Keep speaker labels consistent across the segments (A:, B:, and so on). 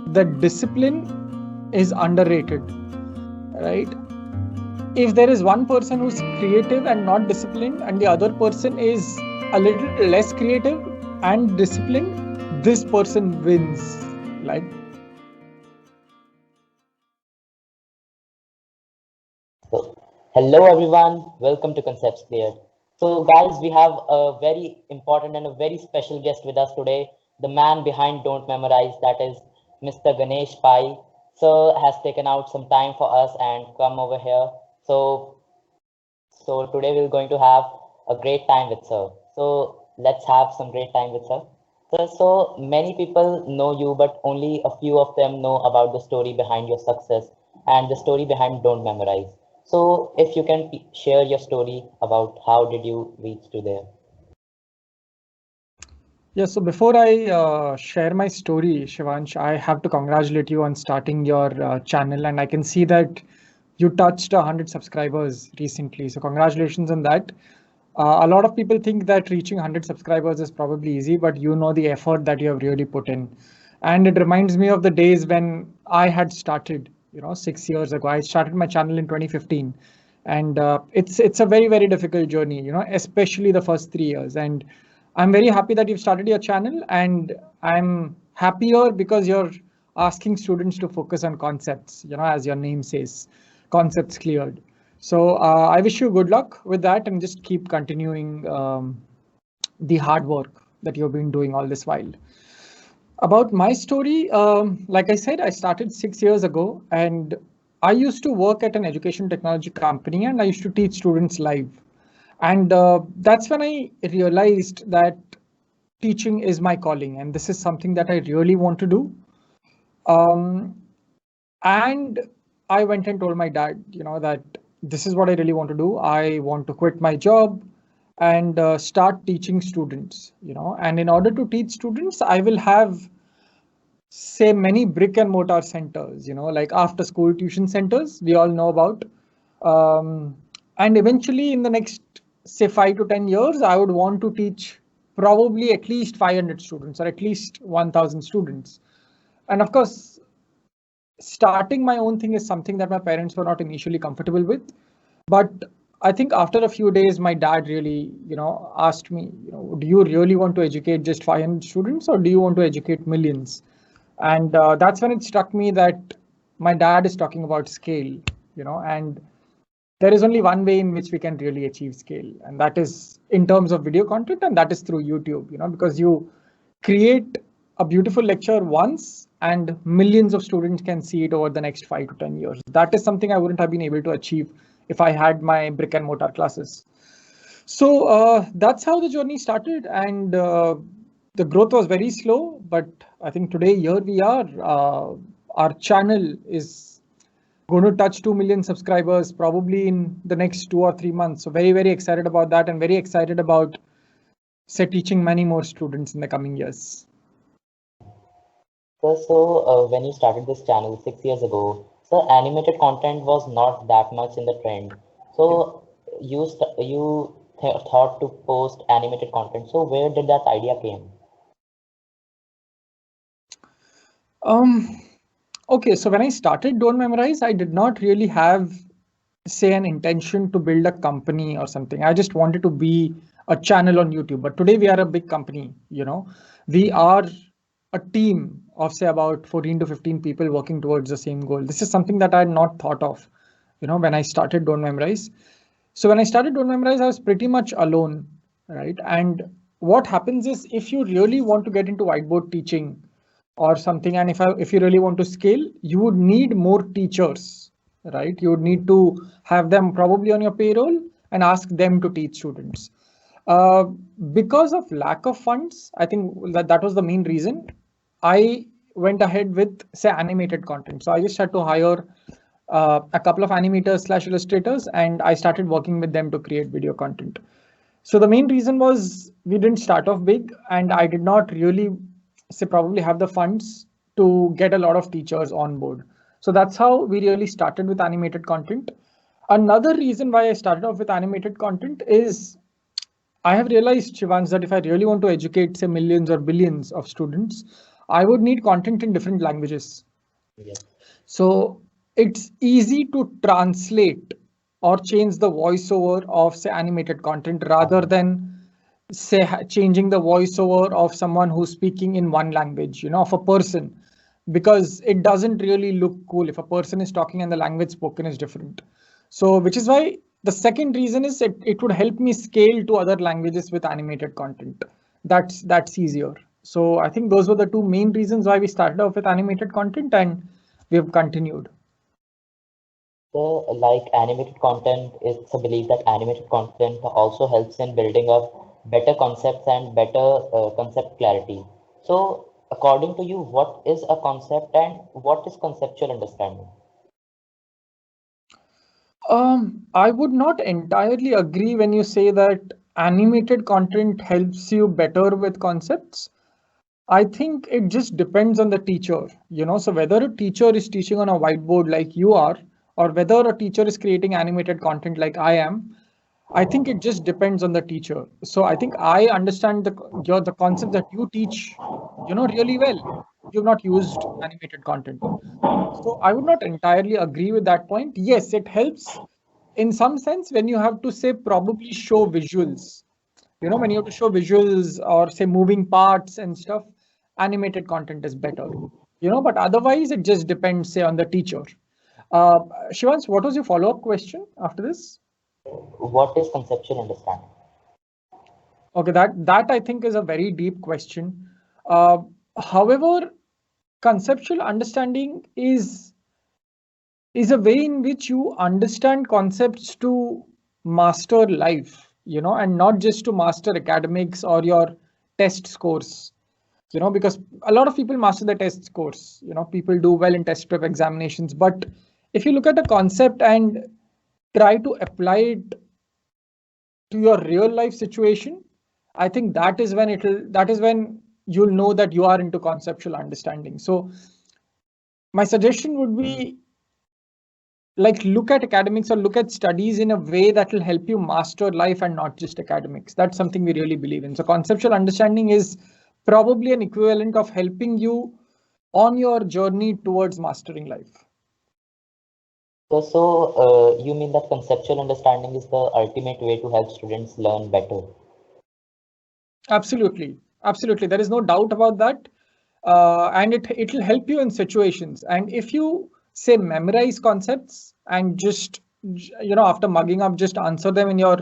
A: that discipline is underrated, right? If there is one person who's creative and not disciplined, and the other person is a little less creative and disciplined, this person wins. Like,
B: So, hello everyone, welcome to Concepts Clear. So, guys, we have a very important and a very special guest with us today, the man behind Don't Memorize, that is Mr. Ganesh Pai. Sir has taken out some time for us and come over here. So today we're going to have a great time with Sir. So let's have some great time with Sir. Sir, so many people know you, but only a few of them know about the story behind your success and the story behind Don't Memorize. So if you can share your story about how did you reach to there?
A: yeah, so before I share my story, Shivansh, I have to congratulate you on starting your channel. And I can see that you touched 100 subscribers recently. So congratulations on that. A lot of people think that reaching 100 subscribers is probably easy, but you know the effort that you have really put in. And it reminds me of the days when I had started, 6 years ago. I started my channel in 2015. And it's a very difficult journey, especially the first 3 years. And I'm very happy that you've started your channel, and I'm happier because you're asking students to focus on concepts, as your name says, concepts cleared. So I wish you good luck with that, and just keep continuing the hard work that you've been doing all this while. About my story, like I said, I started 6 years ago, and I used to work at an education technology company, and I used to teach students live. And that's when I realized that teaching is my calling, and this is something that I really want to do. Um, and I went and told my dad, that this is what I really want to do. I want to quit my job and start teaching students, and in order to teach students, I will have, say, many brick and mortar centers, like after school tuition centers we all know about. Um, and eventually in the next, say, 5 to 10 years, I would want to teach probably at least 500 students or at least 1000 students. And of course, starting my own thing is something that my parents were not initially comfortable with. But I think after a few days, my dad really, asked me, do you really want to educate just 500 students, or do you want to educate millions? And that's when it struck me that my dad is talking about scale, and there is only one way in which we can really achieve scale, and that is in terms of video content, and that is through YouTube, because you create a beautiful lecture once and millions of students can see it over the next 5 to 10 years. That is something I wouldn't have been able to achieve if I had my brick and mortar classes. So that's how the journey started, and the growth was very slow, but I think today here we are. Our channel is going to touch 2 million subscribers probably in the next 2 or 3 months. So very excited about that, and very excited about, say, teaching many more students in the coming years.
B: So when you started this channel 6 years ago, so animated content was not that much in the trend.
A: Yeah.
B: So you thought to post animated content. So where did that idea came?
A: Um, okay, so when I started Don't Memorize, I did not really have, say, an intention to build a company or something. I just wanted to be a channel on YouTube. But today we are a big company, We are a team of, say, about 14 to 15 people working towards the same goal. This is something that I had not thought of, when I started Don't Memorize. So when I started Don't Memorize, I was pretty much alone, right? And what happens is, if you really want to get into whiteboard teaching or something, and if you really want to scale, you would need more teachers, right? You would need to have them probably on your payroll and ask them to teach students. Uh, because of lack of funds, I think that was the main reason. I went ahead with, say, animated content. So I just had to hire a couple of animators slash illustrators, and I started working with them to create video content. So the main reason was we didn't start off big, and I did not really, say, probably have the funds to get a lot of teachers on board. So that's how we really started with animated content. Another reason why I started off with animated content is I have realized, Shivans, that if I really want to educate, say, millions or billions of students, I would need content in different languages.
B: Yes.
A: So it's easy to translate or change the voiceover of, say, animated content rather than, say, changing the voiceover of someone who's speaking in one language, of a person, because it doesn't really look cool if a person is talking and the language spoken is different. So, which is why the second reason is it would help me scale to other languages with animated content. That's easier. So I think those were the two main reasons why we started off with animated content, and we have continued.
B: So, like animated content, it's a belief that animated content also helps in building up better concepts and better concept clarity. So, according to you, what is a concept and what is conceptual understanding?
A: I would not entirely agree when you say that animated content helps you better with concepts. I think it just depends on the teacher, So whether a teacher is teaching on a whiteboard like you are, or whether a teacher is creating animated content like I am, I think it just depends on the teacher. So I think I understand the concept that you teach, really well. You've not used animated content. So I would not entirely agree with that point. Yes, it helps in some sense when you have to, say, probably show visuals. When you have to show visuals or, say, moving parts and stuff, animated content is better. But otherwise it just depends, say, on the teacher. Uh, Shivans, what was your follow-up question after this?
B: What is conceptual understanding?
A: Okay, that I think is a very deep question. Uh, However, conceptual understanding is a way in which you understand concepts to master life, and not just to master academics or your test scores, because a lot of people master the test scores, people do well in test prep examinations. But if you look at a concept and try to apply it to your real life situation, I think that is when you'll know that you are into conceptual understanding. So my suggestion would be, like, look at academics or look at studies in a way that will help you master life and not just academics. That's something we really believe in. So conceptual understanding is probably an equivalent of helping you on your journey towards mastering life.
B: So, you mean that conceptual understanding is the ultimate way to help students learn better?
A: Absolutely. Absolutely. There is no doubt about that. And it'll help you in situations. And if you, say, memorize concepts and just, after mugging up, just answer them in your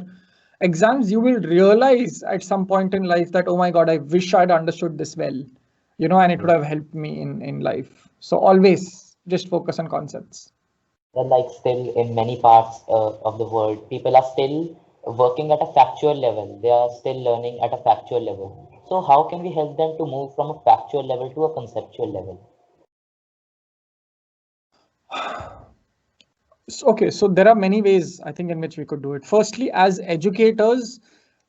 A: exams, you will realize at some point in life that, oh my God, I wish I'd understood this well, and it would have helped me in life. So always just focus on concepts.
B: Well, like still in many parts of the world, people are still working at a factual level. They are still learning at a factual level. So how can we help them to move from a factual level to a conceptual level?
A: Okay, so there are many ways I think in which we could do it. Firstly, as educators,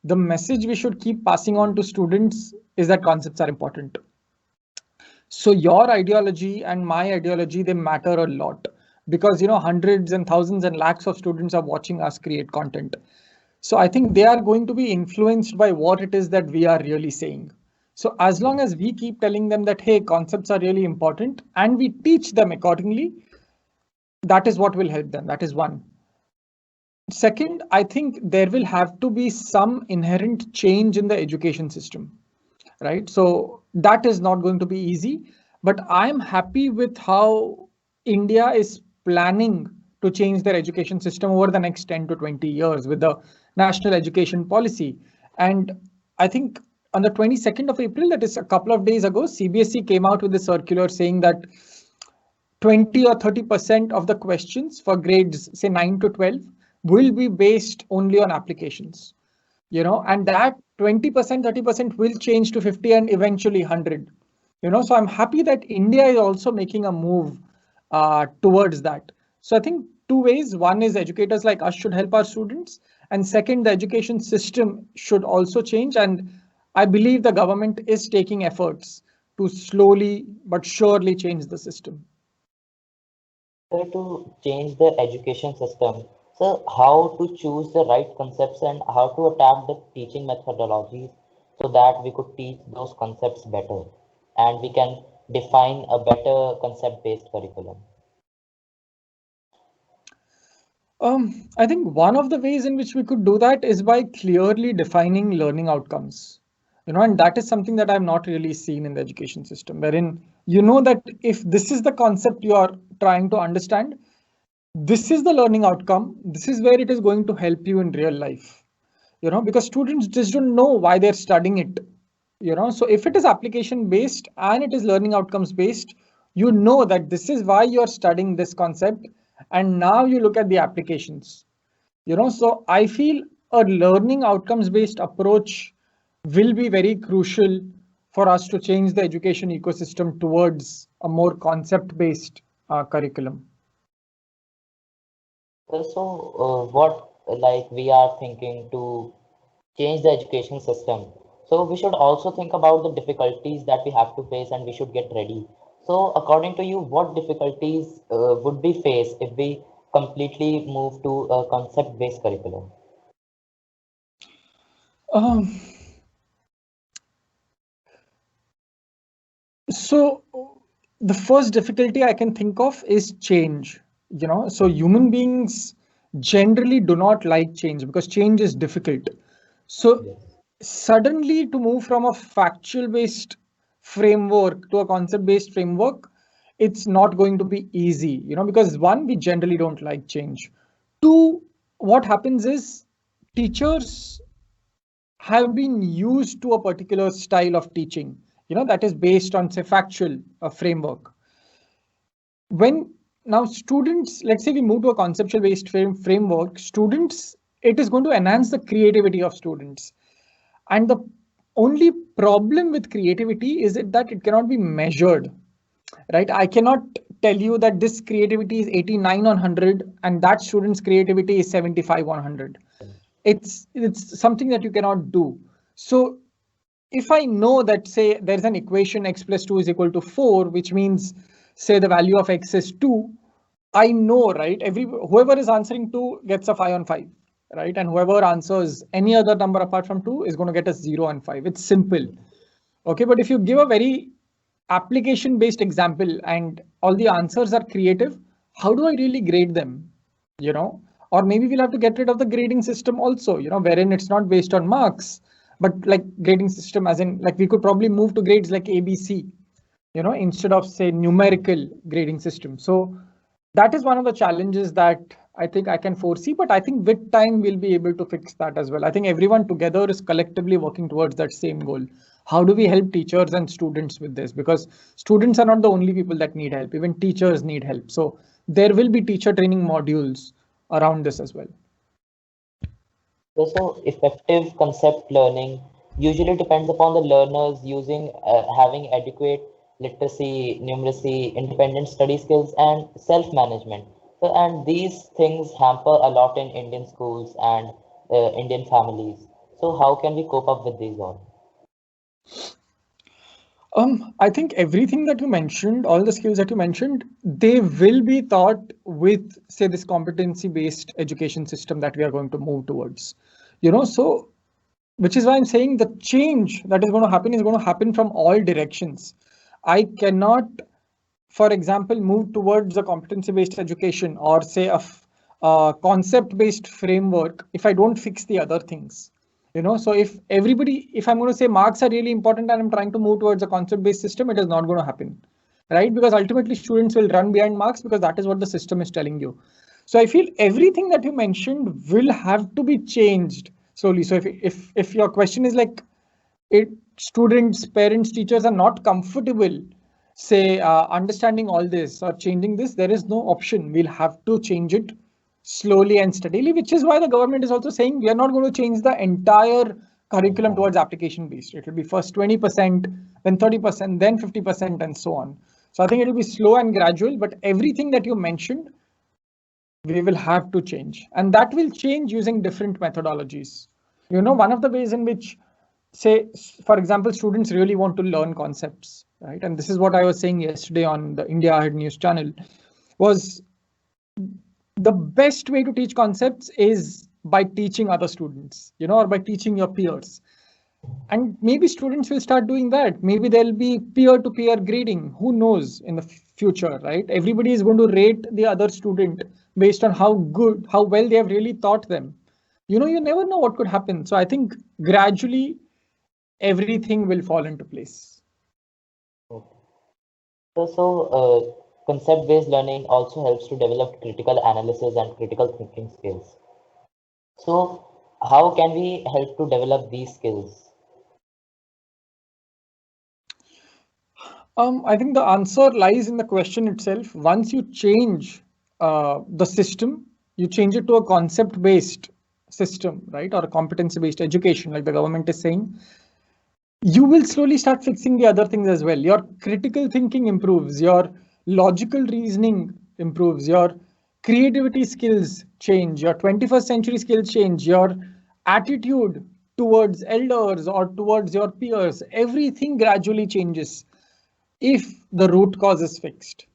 A: the message we should keep passing on to students is that concepts are important. So your ideology and my ideology, they matter a lot, because hundreds and thousands and lakhs of students are watching us create content. So I think they are going to be influenced by what it is that we are really saying. So as long as we keep telling them that, hey, concepts are really important, and we teach them accordingly, that is what will help them. That is one. Second, I think there will have to be some inherent change in the education system, right? So that is not going to be easy, but I'm happy with how India is planning to change their education system over the next 10 to 20 years with the national education policy. And I think on the 22nd of April, that is a couple of days ago, CBSE came out with a circular saying that 20 or 30% of the questions for grades, say 9 to 12, will be based only on applications, and that 20%, 30% will change to 50 and eventually 100. So I'm happy that India is also making a move towards that. So I think two ways. One is educators like us should help our students, and second, the education system should also change. And I believe the government is taking efforts to slowly but surely change the system.
B: So to change the education system, so how to choose the right concepts and how to adapt the teaching methodologies so that we could teach those concepts better and we can define a better concept-based curriculum?
A: I think one of the ways in which we could do that is by clearly defining learning outcomes. And that is something that I've not really seen in the education system, wherein that if this is the concept you are trying to understand, this is the learning outcome, this is where it is going to help you in real life. Because students just don't know why they're studying it. So if it is application based and it is learning outcomes based, that this is why you're studying this concept, and now you look at the applications. So I feel a learning outcomes based approach will be very crucial for us to change the education ecosystem towards a more concept based curriculum.
B: What like we are thinking to change the education system. So we should also think about the difficulties that we have to face and we should get ready. So according to you, what difficulties would be faced if we completely move to a concept-based curriculum?
A: Um, so the first difficulty I can think of is change. So human beings generally do not like change because change is difficult. So
B: Yes.
A: suddenly to move from a factual based framework to a concept based framework, it's not going to be easy, because one, we generally don't like change. Two, what happens is teachers have been used to a particular style of teaching, that is based on, say, factual framework. When now students, let's say we move to a conceptual based framework, students, it is going to enhance the creativity of students. And the only problem with creativity is that it cannot be measured, right? I cannot tell you that this creativity is 89 on 100 and that student's creativity is 75 on 100. It's something that you cannot do. So if I know that, say, there's an equation x plus 2 is equal to 4, which means, say, the value of x is 2, I know, right? Whoever is answering 2 gets a 5 on 5, right? And whoever answers any other number apart from 2 is going to get a 0 on 5. It's simple. Okay, but if you give a very application based example and all the answers are creative, how do I really grade them? Or maybe we'll have to get rid of the grading system also, wherein it's not based on marks, but like grading system, as in, like, we could probably move to grades like ABC, instead of, say, numerical grading system. So that is one of the challenges that I think I can foresee, but I think with time we'll be able to fix that as well. I think everyone together is collectively working towards that same goal. How do we help teachers and students with this? Because students are not the only people that need help, even teachers need help. So there will be teacher training modules around this as well.
B: So effective concept learning usually depends upon the learners having adequate literacy, numeracy, independent study skills, and self-management. So, and these things hamper a lot in Indian schools and Indian families. So, how can we cope up with these all?
A: I think everything that you mentioned, all the skills that you mentioned, they will be taught with, say, this competency-based education system that we are going to move towards. So which is why I'm saying the change that is going to happen is going to happen from all directions. I cannot, for example, move towards a competency-based education or, say, a concept-based framework if I don't fix the other things. So if I'm going to say marks are really important and I'm trying to move towards a concept-based system, it is not going to happen, right? Because ultimately students will run behind marks because that is what the system is telling you. So I feel everything that you mentioned will have to be changed slowly. So if your question is like, students, parents, teachers are not comfortable, say, understanding all this or changing this, there is no option. We'll have to change it slowly and steadily, which is why the government is also saying we are not going to change the entire curriculum towards application based. It will be first 20%, then 30%, then 50%, and so on. So I think it will be slow and gradual, but everything that you mentioned, we will have to change, and that will change using different methodologies. One of the ways in which, say, for example, students really want to learn concepts, right? And this is what I was saying yesterday on the India Ahead News channel, was the best way to teach concepts is by teaching other students, or by teaching your peers. And maybe students will start doing that. Maybe there'll be peer-to-peer grading. Who knows in the future, right? Everybody is going to rate the other student based on how good, how well they have really taught them. You never know what could happen. So I think gradually everything will fall into place.
B: Okay. So, concept-based learning also helps to develop critical analysis and critical thinking skills. So, how can we help to develop these skills?
A: I think the answer lies in the question itself. Once you change the system, you change it to a concept-based system, right? Or a competency-based education, like the government is saying, you will slowly start fixing the other things as well. Your critical thinking improves, your logical reasoning improves, your creativity skills change, your 21st century skills change, your attitude towards elders or towards your peers, everything gradually changes if the root cause is fixed.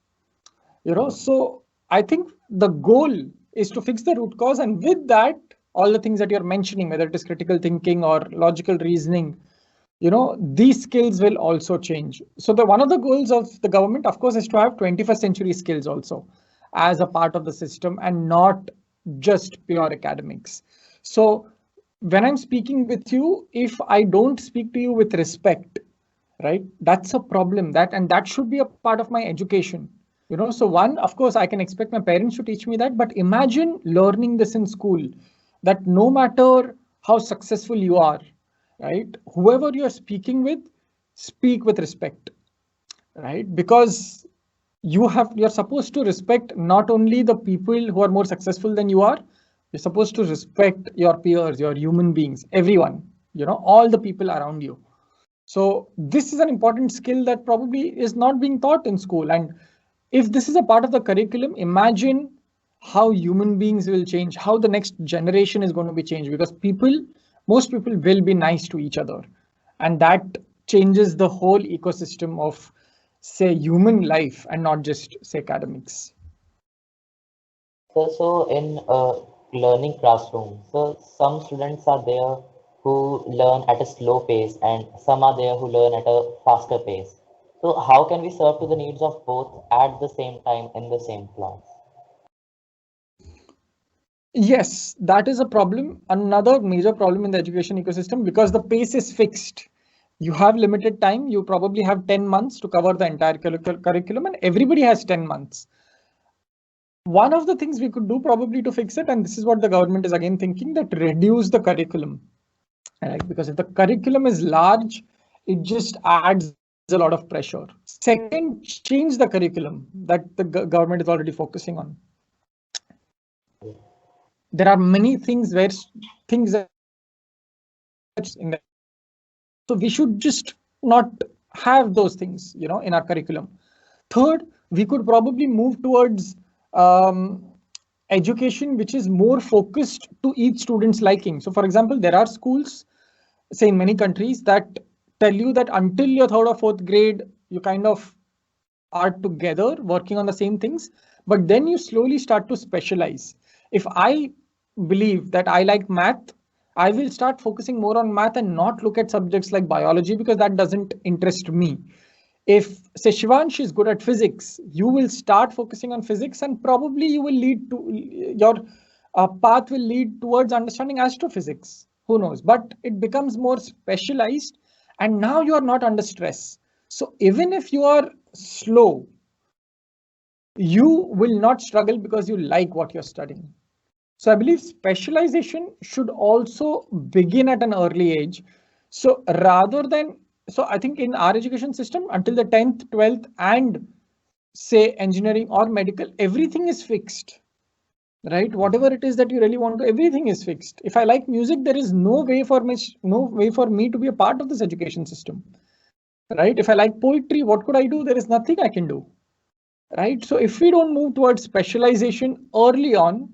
A: So I think the goal is to fix the root cause, and with that, all the things that you're mentioning, whether it is critical thinking or logical reasoning, these skills will also change. So the one of the goals of the government, of course, is to have 21st century skills also as a part of the system and not just pure academics. So when I'm speaking with you, if I don't speak to you with respect, right, that's a problem. That should be a part of my education. So one, of course, I can expect my parents to teach me that, but imagine learning this in school, that no matter how successful you are, right, whoever you're speaking with, speak with respect, right? Because you're supposed to respect not only the people who are more successful than you are, you're supposed to respect your peers, your human beings, everyone, all the people around you. So this is an important skill that probably is not being taught in school. And if this is a part of the curriculum, imagine how human beings will change, how the next generation is going to be changed, because most people will be nice to each other. And that changes the whole ecosystem of, say, human life and not just, say, academics.
B: So in a learning classroom, so some students are there who learn at a slow pace and some are there who learn at a faster pace. So how can we serve to the needs of both at the same time in the same class?
A: Yes, that is a problem. Another major problem in the education ecosystem, because the pace is fixed. You have limited time. You probably have 10 months to cover the entire curriculum, and everybody has 10 months. One of the things we could do probably to fix it, and this is what the government is again thinking, that reduce the curriculum, right? Because if the curriculum is large, it just adds a lot of pressure. Second, change the curriculum that the government is already focusing on. There are many things where things that in the, so we should just not have those things, in our curriculum. Third, we could probably move towards education which is more focused to each student's liking. So for example, there are schools, say in many countries, that tell you that until your third or fourth grade, you kind of are together working on the same things, but then you slowly start to specialize. If I believe that I like math, I will start focusing more on math and not look at subjects like biology, because that doesn't interest me. If, say, Shivansh is good at physics, you will start focusing on physics, and probably you will lead to your path will lead towards understanding astrophysics. Who knows? But it becomes more specialized, and now you are not under stress. So even if you are slow, you will not struggle because you like what you're studying. So I believe specialization should also begin at an early age. So I think in our education system, until the 10th, 12th, and say engineering or medical, everything is fixed, right? Whatever it is that you really want to, everything is fixed. If I like music, there is no way for me to be a part of this education system, right? If I like poetry, what could I do? There is nothing I can do, right? So if we don't move towards specialization early on,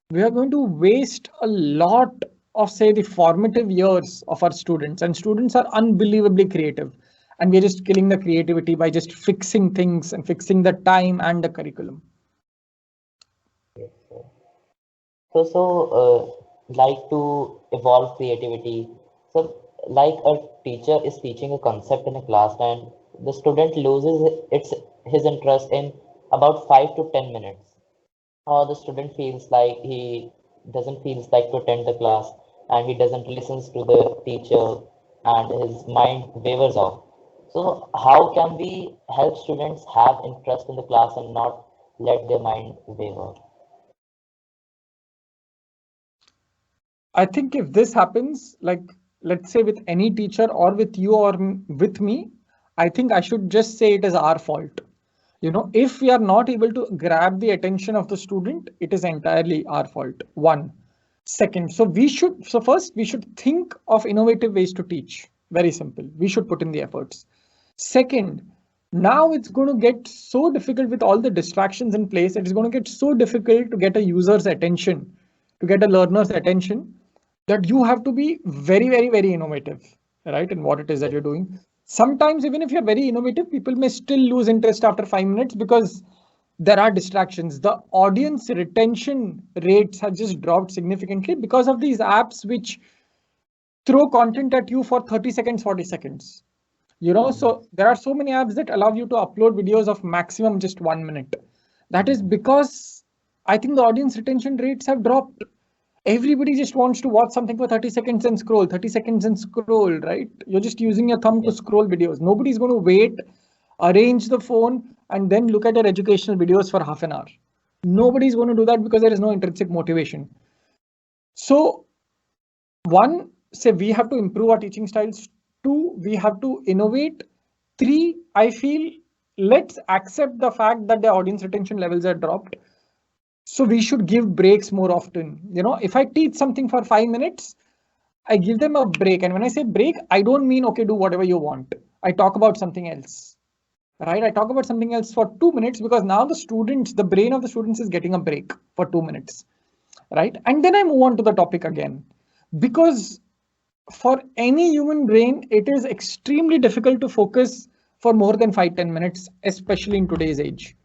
A: we are going to waste a lot of, say, the formative years of our students, and students are unbelievably creative, and we're just killing the creativity by just fixing things and fixing the time and the curriculum.
B: Yes, sir. So like to evolve creativity. So like a teacher is teaching a concept in a class and the student loses his interest in about 5 to 10 minutes, or the student feels like he doesn't feels like to attend the class and he doesn't listens to the teacher and his mind wavers off. So how can we help students have interest in the class and not let their mind waver?
A: I think if this happens, like let's say with any teacher or with you or with me, I think I should just say it is our fault. If we are not able to grab the attention of the student, it is entirely our fault. One. Second, so first we should think of innovative ways to teach. Very simple. We should put in the efforts. Second, now it's going to get so difficult with all the distractions in place. It is going to get so difficult to get a user's attention, to get a learner's attention, that you have to be very, very, very innovative, right? In what it is that you're doing. Sometimes, even if you're very innovative, people may still lose interest after 5 minutes because there are distractions. The audience retention rates have just dropped significantly because of these apps which throw content at you for 30 seconds, 40 seconds. So there are so many apps that allow you to upload videos of maximum just 1 minute. That is because I think the audience retention rates have dropped. Everybody just wants to watch something for 30 seconds and scroll, 30 seconds and scroll, right? You're just using your thumb to scroll videos. Nobody's going to wait, arrange the phone, and then look at your educational videos for half an hour. Nobody's going to do that because there is no intrinsic motivation. So, one, say we have to improve our teaching styles. Two, we have to innovate. Three, I feel let's accept the fact that the audience retention levels are dropped. So we should give breaks more often. If I teach something for 5 minutes, I give them a break. And when I say break, I don't mean, okay, do whatever you want. I talk about something else, right? I talk about something else for 2 minutes because now the brain of the students is getting a break for 2 minutes, right? And then I move on to the topic again, because for any human brain, it is extremely difficult to focus for more than 5-10 minutes, especially in today's age.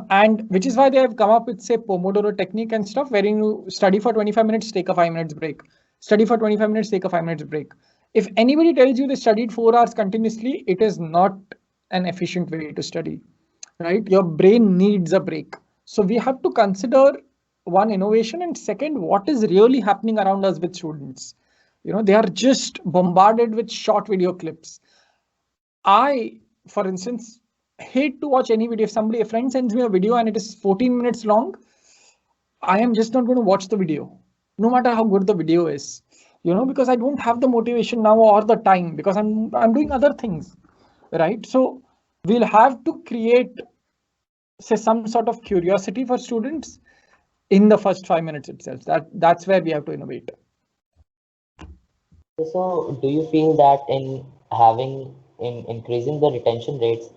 A: And which is why they have come up with, say, Pomodoro technique and stuff, wherein you study for 25 minutes, take a 5 minutes break. Study for 25 minutes, take a 5 minutes break. If anybody tells you they studied 4 hours continuously, it is not an efficient way to study, right? Your brain needs a break. So we have to consider one, innovation, and second, what is really happening around us with students. They are just bombarded with short video clips. I, for instance, hate to watch any video. If a friend sends me a video and it is 14 minutes long, I am just not going to watch the video, no matter how good the video is, because I don't have the motivation now or the time because I'm doing other things, right? So we'll have to create, say, some sort of curiosity for students in the first 5 minutes itself. That's where we have to innovate.
B: So do you feel that in increasing the retention rates,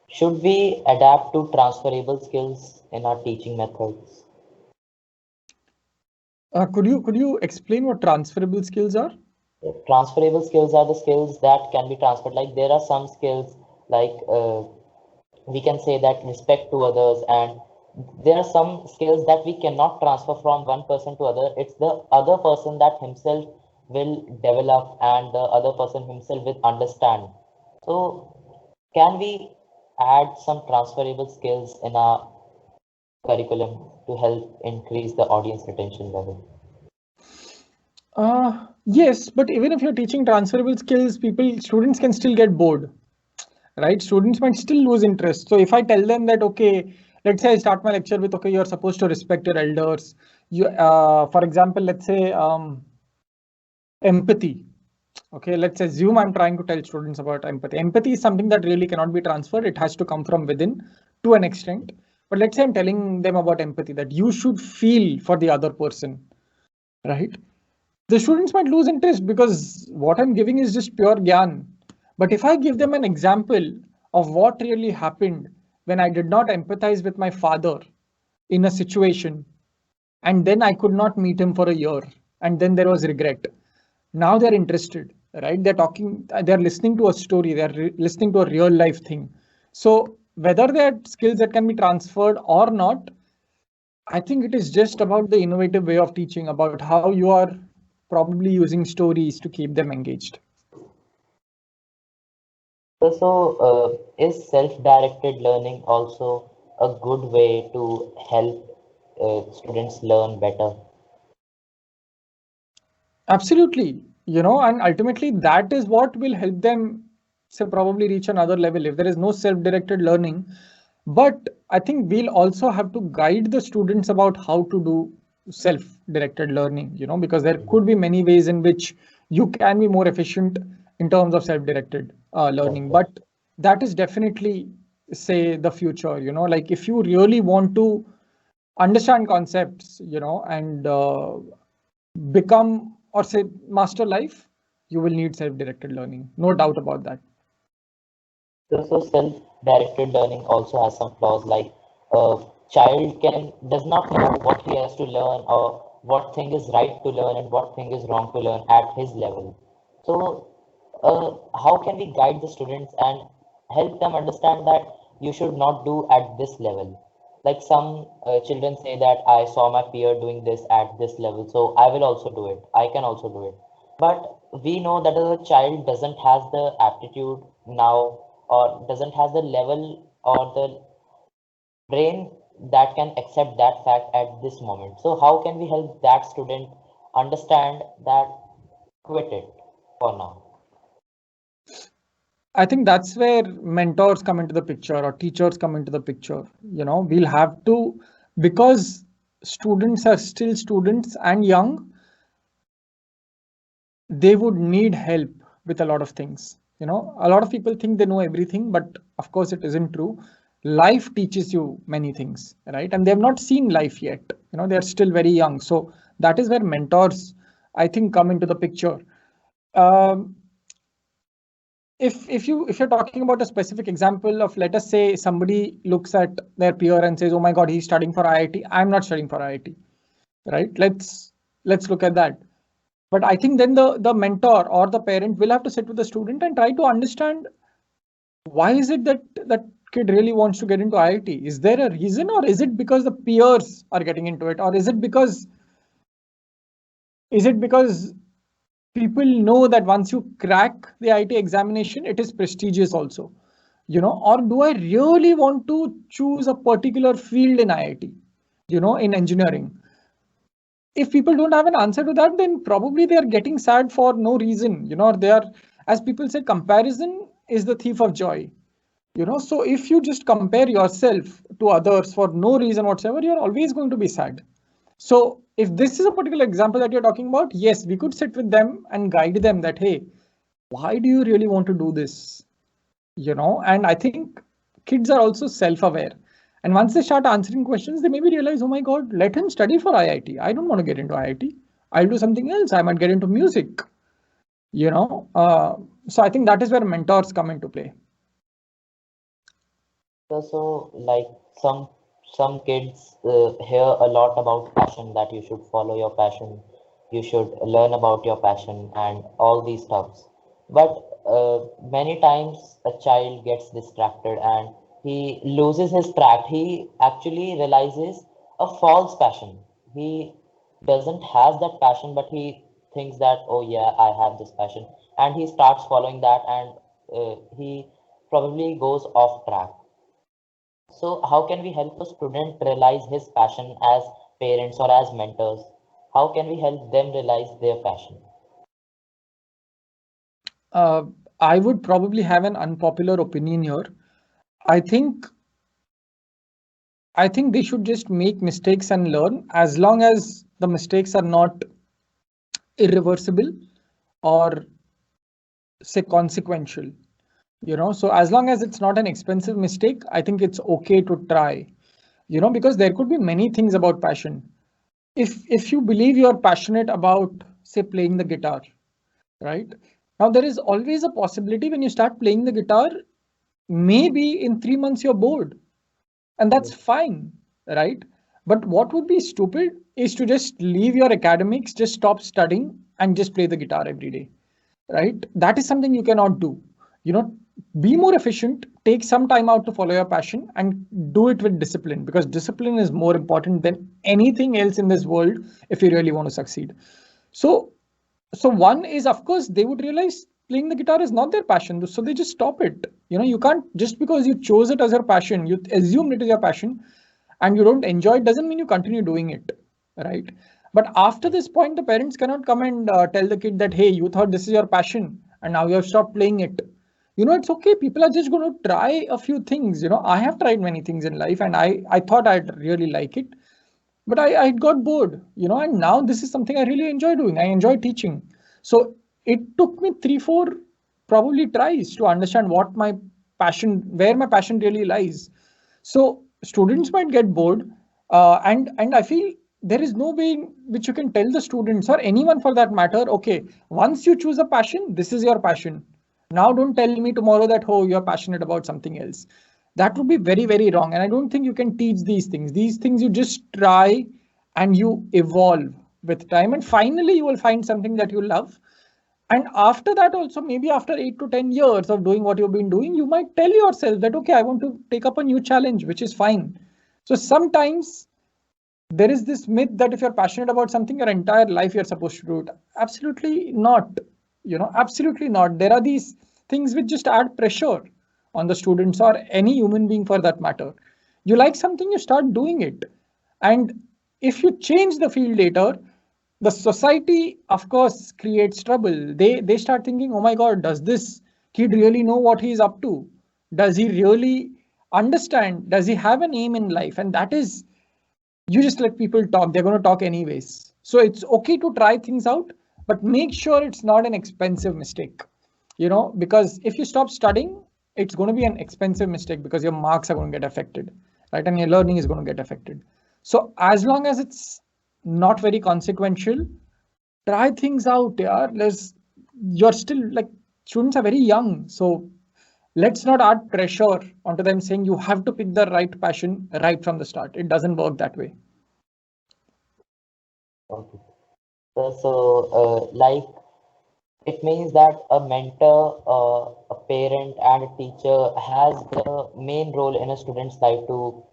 B: should we adapt to transferable skills in our teaching methods?
A: Could you explain what transferable skills are?
B: Transferable skills are the skills that can be transferred. Like there are some skills like we can say that respect to others, and there are some skills that we cannot transfer from one person to other. It's the other person that himself will develop and the other person himself will understand. So can we add some transferable skills in our curriculum to help increase the audience retention level?
A: Yes, but even if you're teaching transferable skills, students can still get bored, right? Students might still lose interest. So if I tell them that, okay, let's say I start my lecture with, okay, you're supposed to respect your elders. For example, let's say empathy. Okay, let's assume I'm trying to tell students about empathy. Empathy is something that really cannot be transferred. It has to come from within to an extent. But let's say I'm telling them about empathy, that you should feel for the other person, right? The students might lose interest because what I'm giving is just pure gyan. But if I give them an example of what really happened when I did not empathize with my father in a situation, and then I could not meet him for a year, and then there was regret. Now they're interested, right? They're listening to a story, they're listening to a real life thing. So whether they're skills that can be transferred or not, I think it is just about the innovative way of teaching, about how you are probably using stories to keep them engaged.
B: Is self-directed learning also a good way to help students learn better?
A: Absolutely, and ultimately that is what will help them say probably reach another level if there is no self-directed learning. But I think we'll also have to guide the students about how to do self-directed learning, because there could be many ways in which you can be more efficient in terms of self-directed
B: Yes,
A: learning.
B: yes.
A: But that is definitely say the future, like if you really want to understand concepts, and become or say master life, you will need self-directed learning. No doubt about that.
B: So self-directed learning also has some flaws, like a child can does not know what he has to learn or what thing is right to learn and what thing is wrong to learn at his level. So how can we guide the students and help them understand that you should not do at this level? Like some children say that I saw my peer doing this at this level, so I will also do it. I can also do it. But we know that the child doesn't has the aptitude now or doesn't have the level or the brain that can accept that fact at this moment. So how can we help that student understand that quit it for now?
A: I think that's where mentors come into the picture or teachers come into the picture. We'll have to, because students are still students and young, they would need help with a lot of things. A lot of people think they know everything, but of course it isn't true. Life teaches you many things, right? And they have not seen life yet. They are still very young. So that is where mentors, I think, come into the picture. Um, if you're talking about a specific example of, let us say somebody looks at their peer and says, oh my god, he's studying for IIT, I'm not studying for IIT, right? Let's look at that. But I think then the mentor or the parent will have to sit with the student and try to understand, why is it that that kid really wants to get into IIT? Is there a reason, or is it because the peers are getting into it, or is it because people know that once you crack the IIT examination, it is prestigious also, or do I really want to choose a particular field in IIT, in engineering? If people don't have an answer to that, then probably they are getting sad for no reason, or they are, as people say, comparison is the thief of joy. So if you just compare yourself to others for no reason whatsoever, you're always going to be sad. So if this is a particular example that you're talking about, yes, we could sit with them and guide them that, hey, why do you really want to do this? And I think kids are also self-aware. And once they start answering questions, they maybe realize, oh my God, let him study for IIT. I don't want to get into IIT. I'll do something else. I might get into music, you know. So I think that is where mentors come into play.
B: So like some kids hear a lot about passion, that you should follow your passion, you should learn about your passion and all these stuffs. But many times a child gets distracted and he loses his track. He actually realizes a false passion. He doesn't has that passion, but he thinks that, oh yeah, I have this passion, and he starts following that, and he probably goes off track. So how can we help a student realize his passion as parents or as mentors? How can we help them realize their passion?
A: Uh, I would probably have an unpopular opinion here. I think I think they should just make mistakes and learn, as long as the mistakes are not irreversible or say consequential. So as long as it's not an expensive mistake, I think it's okay to try. Because there could be many things about passion. If you believe you're passionate about, say, playing the guitar, right? Now there is always a possibility when you start playing the guitar, maybe in 3 months you're bored, and that's fine, right? But what would be stupid is to just leave your academics, just stop studying and just play the guitar every day, right? That is something you cannot do. you know be more efficient, take some time out to follow your passion, and do it with discipline, because discipline is more important than anything else in this world if you really want to succeed. So one is, of course, they would realize playing the guitar is not their passion, so they just stop it. You can't, just because you chose it as your passion, you assumed it is your passion, and you don't enjoy it, doesn't mean you continue doing it, right? But after this point, the parents cannot come and tell the kid that, hey, you thought this is your passion and now you have stopped playing it. It's okay. People are just going to try a few things. I have tried many things in life, and I thought I'd really like it, but I got bored, and now this is something I really enjoy doing. I enjoy teaching. So it took me 3, 4 probably tries to understand where my passion really lies. So students might get bored, and I feel there is no way in which you can tell the students, or anyone for that matter, okay, once you choose a passion, this is your passion. Now don't tell me tomorrow that, oh, you're passionate about something else. That would be very, very wrong. And I don't think you can teach these things. These things you just try and you evolve with time. And finally, you will find something that you love. And after that also, maybe after 8 to 10 years of doing what you've been doing, you might tell yourself that, okay, I want to take up a new challenge, which is fine. So sometimes there is this myth that if you're passionate about something, your entire life you're supposed to do it. Absolutely not. Absolutely not. There are these things which just add pressure on the students, or any human being for that matter. You like something, you start doing it. And if you change the field later, the society, of course, creates trouble. They start thinking, oh my God, does this kid really know what he's up to? Does he really understand? Does he have an aim in life? And that is, you just let people talk. They're going to talk anyways. So it's okay to try things out, but make sure it's not an expensive mistake. Because if you stop studying, it's going to be an expensive mistake, because your marks are going to get affected, right? And your learning is going to get affected. So as long as it's not very consequential, try things out. Yeah, you're still, like, students are very young, so let's not add pressure onto them saying you have to pick the right passion right from the start. It doesn't work that way.
B: Okay. Like, it means that a mentor, a parent, and a teacher has the main role in a student's life to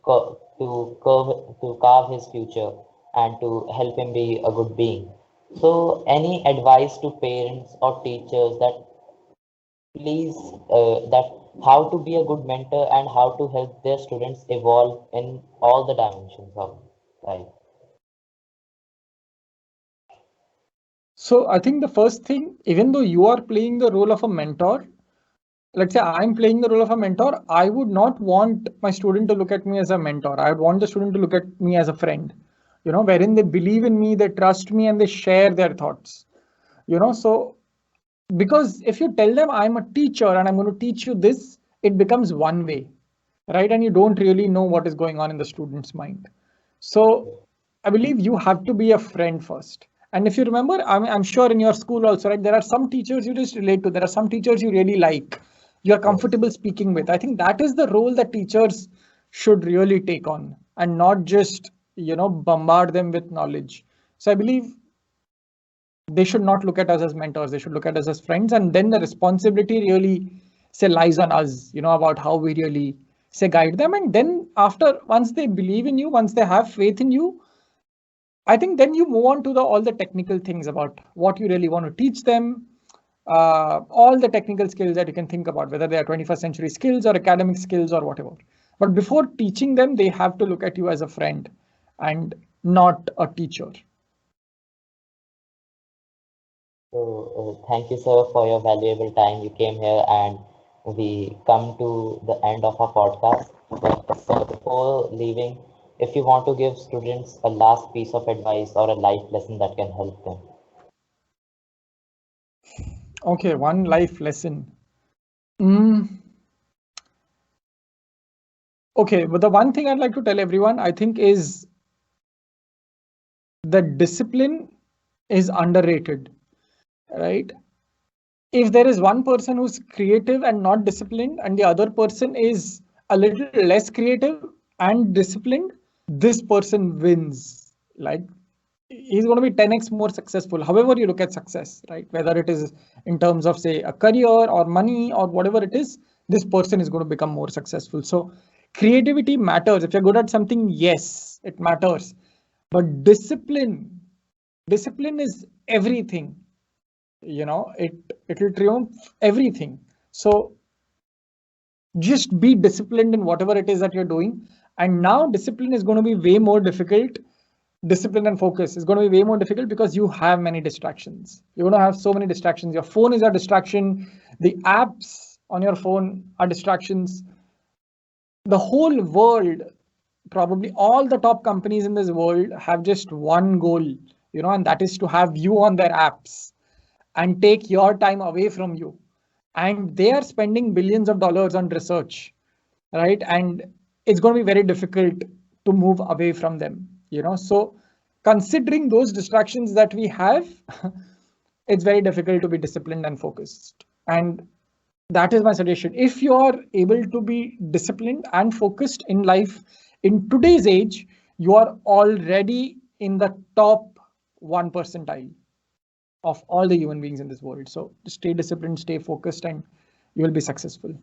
B: carve his future and to help him be a good being. So, any advice to parents or teachers that please that how to be a good mentor and how to help their students evolve in all the dimensions of life?
A: So I think the first thing, even though you are playing the role of a mentor, let's say I'm playing the role of a mentor, I would not want my student to look at me as a mentor. I would want the student to look at me as a friend, wherein they believe in me, they trust me, and they share their thoughts. So because if you tell them I'm a teacher and I'm going to teach you this, it becomes one way, right? And you don't really know what is going on in the student's mind. So I believe you have to be a friend first. And if you remember, I'm sure in your school also, right, there are some teachers you just relate to. There are some teachers you really like, you're comfortable speaking with. I think that is the role that teachers should really take on, and not just, bombard them with knowledge. So I believe they should not look at us as mentors. They should look at us as friends. And then the responsibility really, say, lies on us, about how we really, say, guide them. And then once they believe in you, once they have faith in you, I think then you move on to all the technical things about what you really want to teach them, all the technical skills that you can think about, whether they are 21st century skills or academic skills or whatever. But before teaching them, they have to look at you as a friend and not a teacher.
B: So thank you, sir, for your valuable time. You came here and we come to the end of our podcast. So before leaving, if you want to give students a last piece of advice or a life lesson that can help them.
A: Okay, one life lesson. Okay, but the one thing I'd like to tell everyone, I think, is that discipline is underrated, right? If there is one person who's creative and not disciplined, and the other person is a little less creative and disciplined, this person wins. Like, he's going to be 10x more successful, however you look at success, right? Whether it is in terms of, say, a career or money or whatever it is, this person is going to become more successful. So creativity matters. If you're good at something, yes, it matters. But discipline is everything. it'll triumph everything. So just be disciplined in whatever it is that you're doing. And now discipline is going to be way more difficult. Discipline and focus is going to be way more difficult because you have many distractions. You're going to have so many distractions. Your phone is a distraction. The apps on your phone are distractions. The whole world, probably all the top companies in this world, have just one goal, and that is to have you on their apps and take your time away from you. And they are spending billions of dollars on research, right? And it's going to be very difficult to move away from them, So considering those distractions that we have, it's very difficult to be disciplined and focused. And that is my suggestion. If you are able to be disciplined and focused in life in today's age, you are already in the top 1 percentile of all the human beings in this world. So stay disciplined, stay focused, and you will be successful.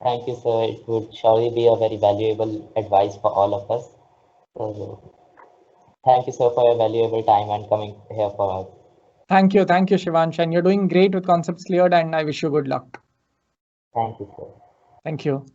B: Thank you, sir. It would surely be a very valuable advice for all of us. So, thank you, sir, for your valuable time and coming here for us.
A: Thank you, Shivansh, and you're doing great with Concepts Cleared, and I wish you good luck.
B: Thank you, sir.
A: Thank you.